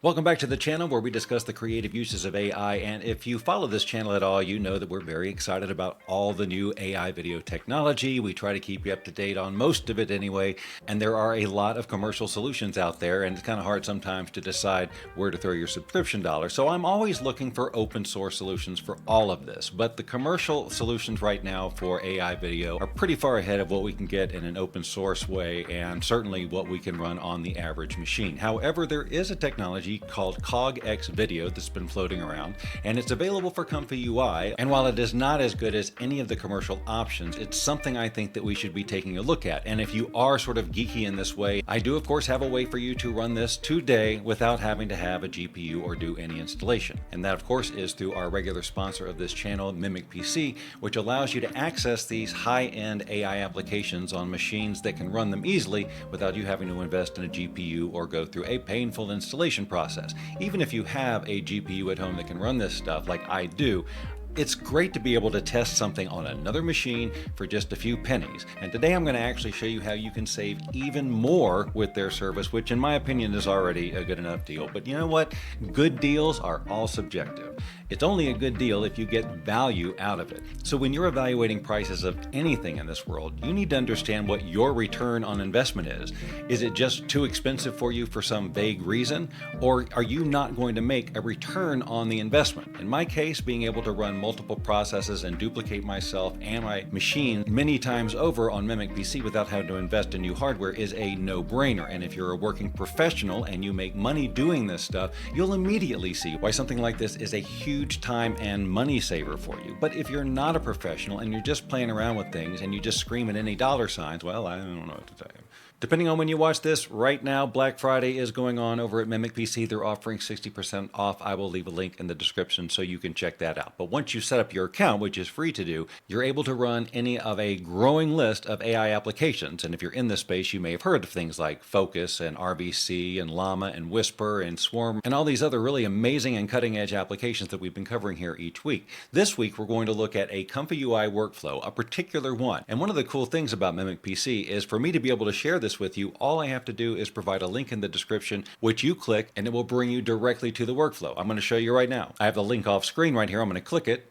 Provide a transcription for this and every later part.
Welcome back to the channel where we discuss the creative uses of AI, and if you follow this channel at all, you know that we're very excited about all the new AI video technology. We try to keep you up to date on most of it anyway, and there are a lot of commercial solutions out there, and it's kind of hard sometimes to decide where to throw your subscription dollars. So I'm always looking for open source solutions for all of this, but the commercial solutions right now for AI video are pretty far ahead of what we can get in an open source way, and certainly what we can run on the average machine. However, there is a technology called CogX Video that's been floating around, and it's available for ComfyUI. And while it is not as good as any of the commercial options, it's something I think that we should be taking a look at. And if you are sort of geeky in this way, I do of course have a way for you to run this today without having to have a GPU or do any installation. And that of course is through our regular sponsor of this channel, Mimic PC, which allows you to access these high-end AI applications on machines that can run them easily without you having to invest in a GPU or go through a painful installation process. Even if you have a GPU at home that can run this stuff like I do, it's great to be able to test something on another machine for just a few pennies. And today I'm going to actually show you how you can save even more with their service, which in my opinion is already a good enough deal. But you know what? Good deals are all subjective. It's only a good deal if you get value out of it. So when you're evaluating prices of anything in this world, you need to understand what your return on investment is. Is it just too expensive for you for some vague reason? Or are you not going to make a return on the investment? In my case, being able to run multiple processes and duplicate myself and my machine many times over on Mimic PC without having to invest in new hardware is a no-brainer. And if you're a working professional and you make money doing this stuff, you'll immediately see why something like this is a huge time and money saver for you. But if you're not a professional and you're just playing around with things and you just scream at any dollar signs, well, I don't know what to tell you. Depending on when you watch this, right now Black Friday is going on over at Mimic PC. They're offering 60% off. I will leave a link in the description so you can check that out. But once you set up your account, which is free to do, you're able to run any of a growing list of AI applications. And if you're in this space, you may have heard of things like Focus and RVC and Llama and Whisper and Swarm and all these other really amazing and cutting edge applications that we've been covering here each week. This week, we're going to look at a ComfyUI workflow, a particular one. And one of the cool things about Mimic PC is for me to be able to share this with you, all I have to do is provide a link in the description, which you click and it will bring you directly to the workflow. I'm going to show you right now. I have the link off screen right here. I'm going to click it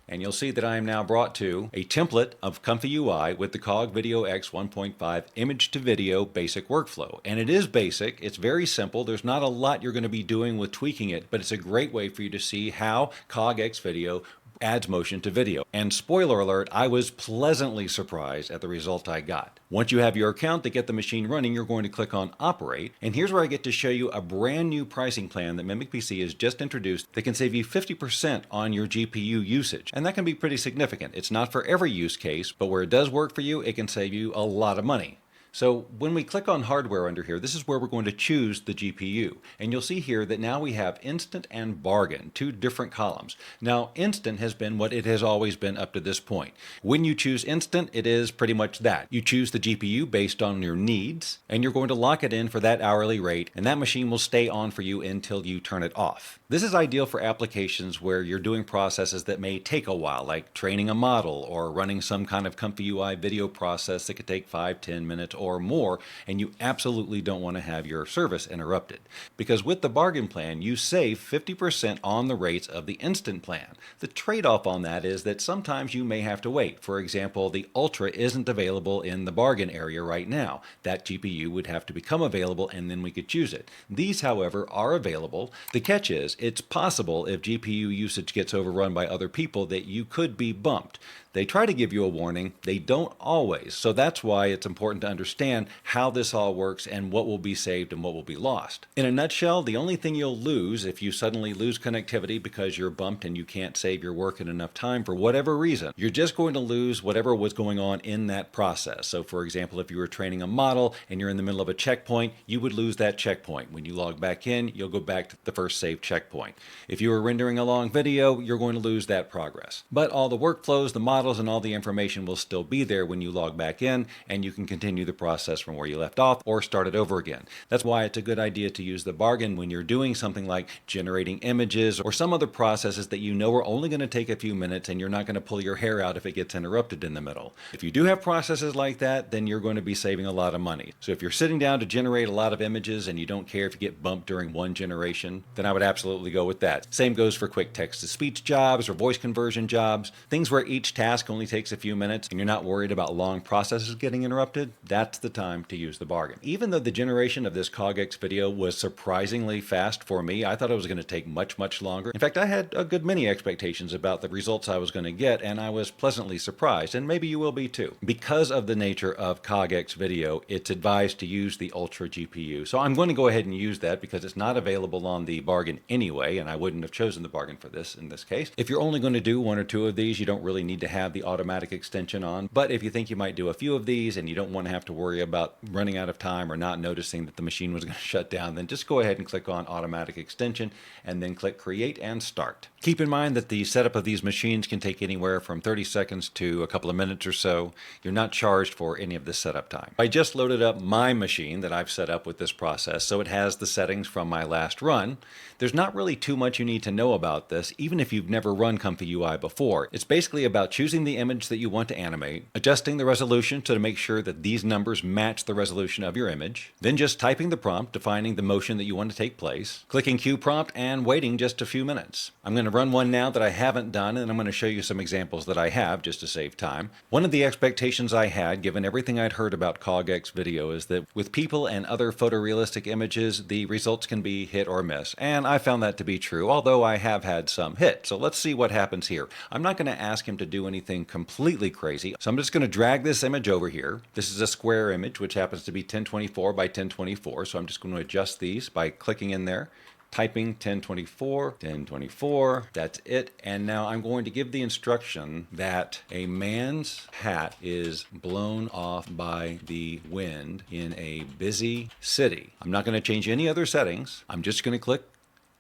and you'll see that I am now brought to a template of ComfyUI with the CogX Video X 1.5 image to video basic workflow. And it is basic. It's very simple. There's not a lot you're going to be doing with tweaking it, but it's a great way for you to see how CogX Video adds motion to video. And spoiler alert, I was pleasantly surprised at the result I got. Once you have your account to get the machine running, you're going to click on Operate. And here's where I get to show you a brand new pricing plan that Mimic PC has just introduced that can save you 50% on your GPU usage. And that can be pretty significant. It's not for every use case, but where it does work for you, it can save you a lot of money. So when we click on hardware under here, this is where we're going to choose the GPU. And you'll see here that now we have Instant and Bargain, two different columns. Now, Instant has been what it has always been up to this point. When you choose Instant, it is pretty much that. You choose the GPU based on your needs, and you're going to lock it in for that hourly rate, and that machine will stay on for you until you turn it off. This is ideal for applications where you're doing processes that may take a while, like training a model or running some kind of ComfyUI video process that could take 5-10 minutes or more, and you absolutely don't want to have your service interrupted. Because with the bargain plan, you save 50% on the rates of the instant plan. The trade-off on that is that sometimes you may have to wait. For example, the Ultra isn't available in the bargain area right now. That GPU would have to become available and then we could choose it. These, however, are available. The catch is, it's possible if GPU usage gets overrun by other people that you could be bumped. They try to give you a warning, they don't always. So that's why it's important to understand how this all works and what will be saved and what will be lost. In a nutshell, the only thing you'll lose if you suddenly lose connectivity because you're bumped and you can't save your work in enough time for whatever reason, you're just going to lose whatever was going on in that process. So for example, if you were training a model and you're in the middle of a checkpoint, you would lose that checkpoint. When you log back in, you'll go back to the first saved checkpoint. If you were rendering a long video, you're going to lose that progress. But all the workflows, the models, and all the information will still be there when you log back in, and you can continue the process process from where you left off or start it over again. That's why it's a good idea to use the bargain when you're doing something like generating images or some other processes that you know are only going to take a few minutes and you're not going to pull your hair out if it gets interrupted in the middle. If you do have processes like that, then you're going to be saving a lot of money. So if you're sitting down to generate a lot of images and you don't care if you get bumped during one generation, then I would absolutely go with that. Same goes for quick text-to-speech jobs or voice conversion jobs, things where each task only takes a few minutes and you're not worried about long processes getting interrupted. That's the time to use the bargain. Even though the generation of this CogX video was surprisingly fast for me, I thought it was going to take much longer. In fact, I had a good many expectations about the results I was going to get, and I was pleasantly surprised, and maybe you will be too. Because of the nature of CogX video, it's advised to use the Ultra GPU. So I'm going to go ahead and use that because it's not available on the bargain anyway, and I wouldn't have chosen the bargain for this in this case. If you're only going to do one or two of these, you don't really need to have the automatic extension on. But if you think you might do a few of these and you don't want to have to worry about running out of time or not noticing that the machine was going to shut down, then just go ahead and click on automatic extension and then click create and start. Keep in mind that the setup of these machines can take anywhere from 30 seconds to a couple of minutes or so. You're not charged for any of this setup time. I just loaded up my machine that I've set up with this process, so it has the settings from my last run. There's not really too much you need to know about this, even if you've never run ComfyUI before. It's basically about choosing the image that you want to animate, adjusting the resolution to make sure that these numbers match the resolution of your image, then just typing the prompt, defining the motion that you want to take place, clicking Q prompt, and waiting just a few minutes. I'm going to run one now that I haven't done, and I'm going to show you some examples that I have just to save time. One of the expectations I had, given everything I'd heard about CogX video, is that with people and other photorealistic images, the results can be hit or miss. And I found that to be true, although I have had some hit. So let's see what happens here. I'm not going to ask him to do anything completely crazy, so I'm just going to drag this image over here. This is a square image, which happens to be 1024 by 1024, so I'm just going to adjust these by clicking in there, typing 1024, that's it. And now I'm going to give the instruction that a man's hat is blown off by the wind in a busy city. I'm not going to change any other settings. I'm just going to click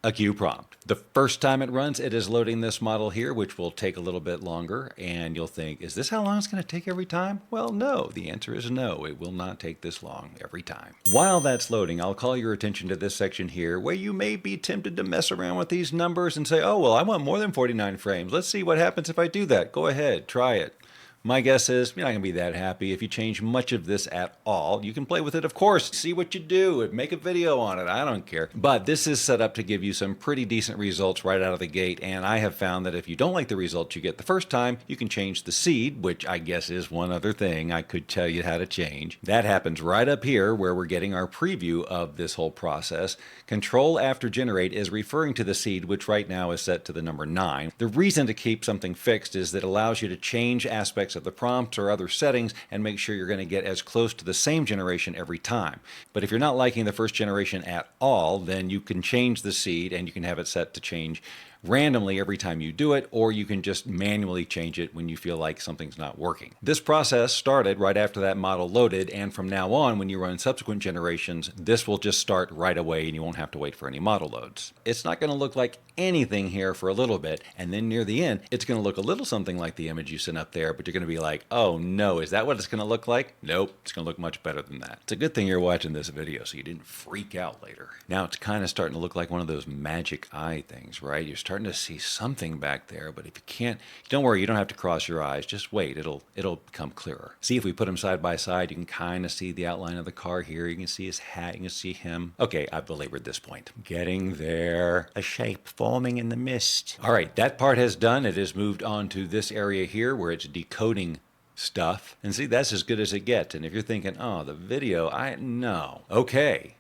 a Q prompt. The first time it runs, it is loading this model here, which will take a little bit longer, and you'll think, is this how long it's going to take every time? Well, no. The answer is no. It will not take this long every time. While that's loading, I'll call your attention to this section here where you may be tempted to mess around with these numbers and say, oh, well, I want more than 49 frames. Let's see what happens if I do that. Go ahead, try it. My guess is you're not going to be that happy if you change much of this at all. You can play with it, of course, see what you do, make a video on it, I don't care. But this is set up to give you some pretty decent results right out of the gate, and I have found that if you don't like the results you get the first time, you can change the seed, which I guess is one other thing I could tell you how to change. That happens right up here where we're getting our preview of this whole process. Control after generate is referring to the seed, which right now is set to the number 9. The reason to keep something fixed is that it allows you to change aspects of the prompt or other settings and make sure you're going to get as close to the same generation every time. But if you're not liking the first generation at all, then you can change the seed and you can have it set to change randomly every time you do it, or you can just manually change it when you feel like something's not working. This process started right after that model loaded, and from now on, when you run subsequent generations, this will just start right away and you won't have to wait for any model loads. It's not going to look like anything here for a little bit, and then near the end, it's going to look a little something like the image you sent up there, but you're going to be like, oh no, is that what it's going to look like? Nope, it's going to look much better than that. It's a good thing you're watching this video so you didn't freak out later. Now it's kind of starting to look like one of those magic eye things, right? You're starting to see something back there, but if you can't, don't worry, you don't have to cross your eyes. Just wait, it'll become clearer. See, if we put them side by side, you can kind of see the outline of the car here. You can see his hat, you can see him. Okay, I've belabored this point. Getting there. A shape forming in the mist. All right, that part has done. It has moved on to this area here where it's decoding stuff. And see, that's as good as it gets. And if you're thinking, oh, the video, no. Okay.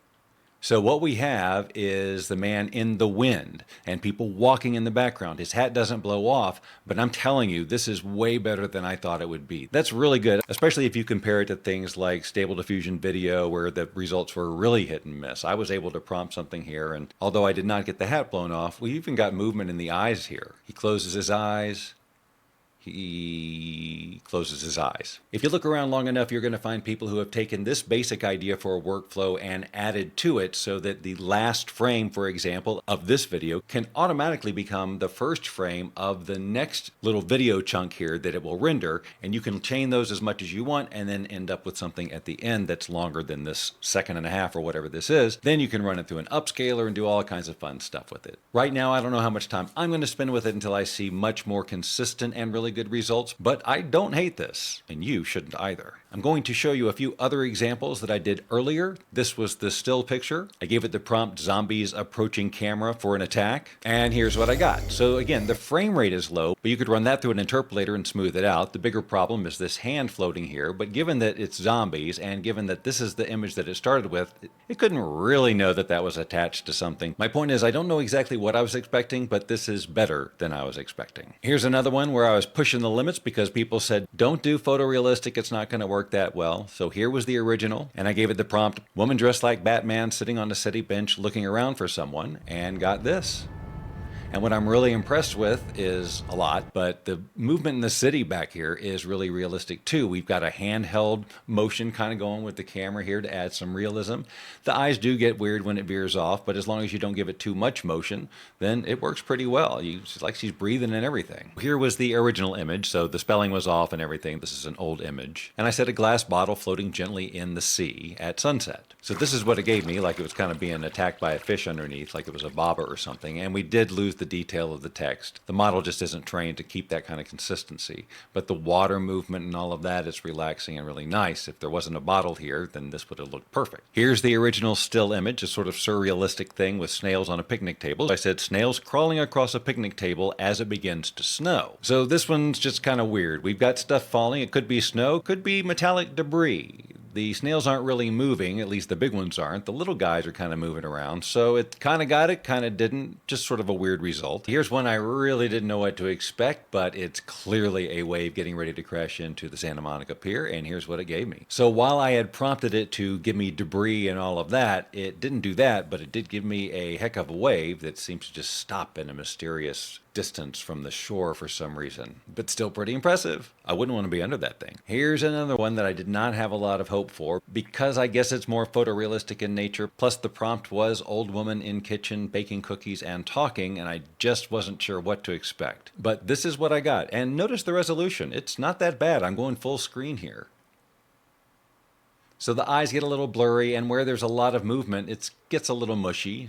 So what we have is the man in the wind and people walking in the background. His hat doesn't blow off, but I'm telling you, this is way better than I thought it would be. That's really good, especially if you compare it to things like Stable Diffusion video where the results were really hit and miss. I was able to prompt something here, and although I did not get the hat blown off, we even got movement in the eyes here. He closes his eyes. he closes his eyes. If you look around long enough, you're going to find people who have taken this basic idea for a workflow and added to it so that the last frame, for example, of this video can automatically become the first frame of the next little video chunk here that it will render, and you can chain those as much as you want and then end up with something at the end that's longer than this 1.5 or whatever this is. Then you can run it through an upscaler and do all kinds of fun stuff with it. Right now, I don't know how much time I'm going to spend with it until I see much more consistent and really good results, but I don't hate this, and you shouldn't either. I'm going to show you a few other examples that I did earlier. This was the still picture. I gave it the prompt zombies approaching camera for an attack, and here's what I got. So again, the frame rate is low, but you could run that through an interpolator and smooth it out. The bigger problem is this hand floating here, but given that it's zombies and given that this is the image that it started with, it couldn't really know that that was attached to something. My point is, I don't know exactly what I was expecting, but this is better than I was expecting. Here's another one where I was pushing the limits because people said, don't do photorealistic, it's not going to work that well. So here was the original, and I gave it the prompt, woman dressed like Batman sitting on a city bench looking around for someone, and got this. And what I'm really impressed with is a lot, but the movement in the city back here is really realistic too. We've got a handheld motion kind of going with the camera here to add some realism. The eyes do get weird when it veers off, but as long as you don't give it too much motion, then it works pretty well. It's like she's breathing and everything. Here was the original image, so the spelling was off and everything. This is an old image. And I said a glass bottle floating gently in the sea at sunset. So this is what it gave me, like it was kind of being attacked by a fish underneath, like it was a bobber or something. And we did lose the detail of the text. The model just isn't trained to keep that kind of consistency. But the water movement and all of that is relaxing and really nice. If there wasn't a bottle here, then this would have looked perfect. Here's the original still image, a sort of surrealistic thing with snails on a picnic table. I said snails crawling across a picnic table as it begins to snow. So this one's just kind of weird. We've got stuff falling. It could be snow, could be metallic debris. The snails aren't really moving, at least the big ones aren't. The little guys are kind of moving around, so it kind of got it, kind of didn't. Just sort of a weird result. Here's one I really didn't know what to expect, but it's clearly a wave getting ready to crash into the Santa Monica Pier, and here's what it gave me. So while I had prompted it to give me debris and all of that, it didn't do that, but it did give me a heck of a wave that seems to just stop in a mysterious distance from the shore for some reason, but still pretty impressive. I wouldn't want to be under that thing. Here's another one that I did not have a lot of hope for because I guess it's more photorealistic in nature. Plus the prompt was old woman in kitchen baking cookies and talking, and I just wasn't sure what to expect. But this is what I got, and notice the resolution. It's not that bad. I'm going full screen here. So the eyes get a little blurry, and where there's a lot of movement, it gets a little mushy.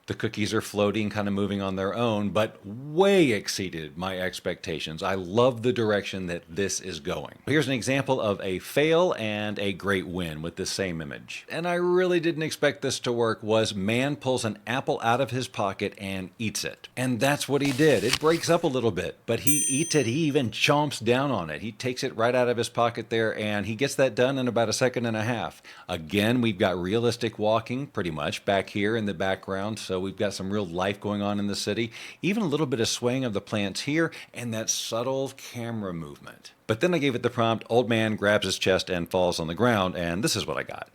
The cookies are floating, kind of moving on their own, but way exceeded my expectations. I love the direction that this is going. Here's an example of a fail and a great win with this same image. And I really didn't expect this to work. Was man pulls an apple out of his pocket and eats it. And that's what he did. It breaks up a little bit, but he eats it. He even chomps down on it. He takes it right out of his pocket there, and he gets that done in about 1.5 seconds. Again, we've got realistic walking pretty much back here in the background. So we've got some real life going on in the city, even a little bit of swaying of the plants here, and that subtle camera movement. But then I gave it the prompt, old man grabs his chest and falls on the ground, and this is what I got.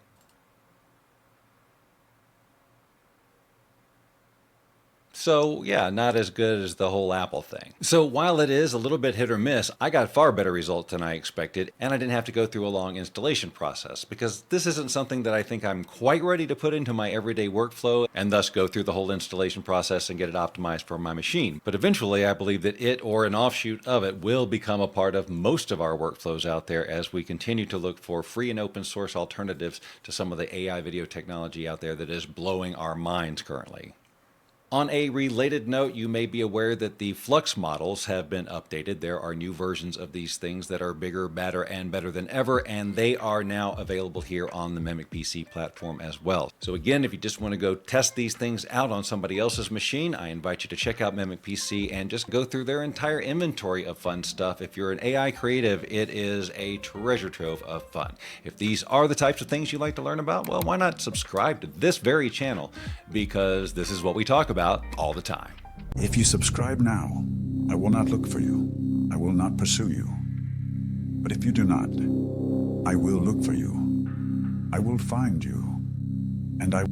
So yeah, not as good as the whole Apple thing. So while it is a little bit hit or miss, I got far better results than I expected, and I didn't have to go through a long installation process because this isn't something that I think I'm quite ready to put into my everyday workflow and thus go through the whole installation process and get it optimized for my machine. But eventually I believe that it or an offshoot of it will become a part of most of our workflows out there as we continue to look for free and open source alternatives to some of the AI video technology out there that is blowing our minds currently. On a related note, you may be aware that the Flux models have been updated. There are new versions of these things that are bigger, badder, and better than ever, and they are now available here on the Mimic PC platform as well. So again, if you just want to go test these things out on somebody else's machine, I invite you to check out Mimic PC and just go through their entire inventory of fun stuff. If you're an AI creative, it is a treasure trove of fun. If these are the types of things you like to learn about, well, why not subscribe to this very channel? Because this is what we talk about all the time. If you subscribe now, I will not look for you. I will not pursue you. But if you do not, I will look for you. I will find you. And I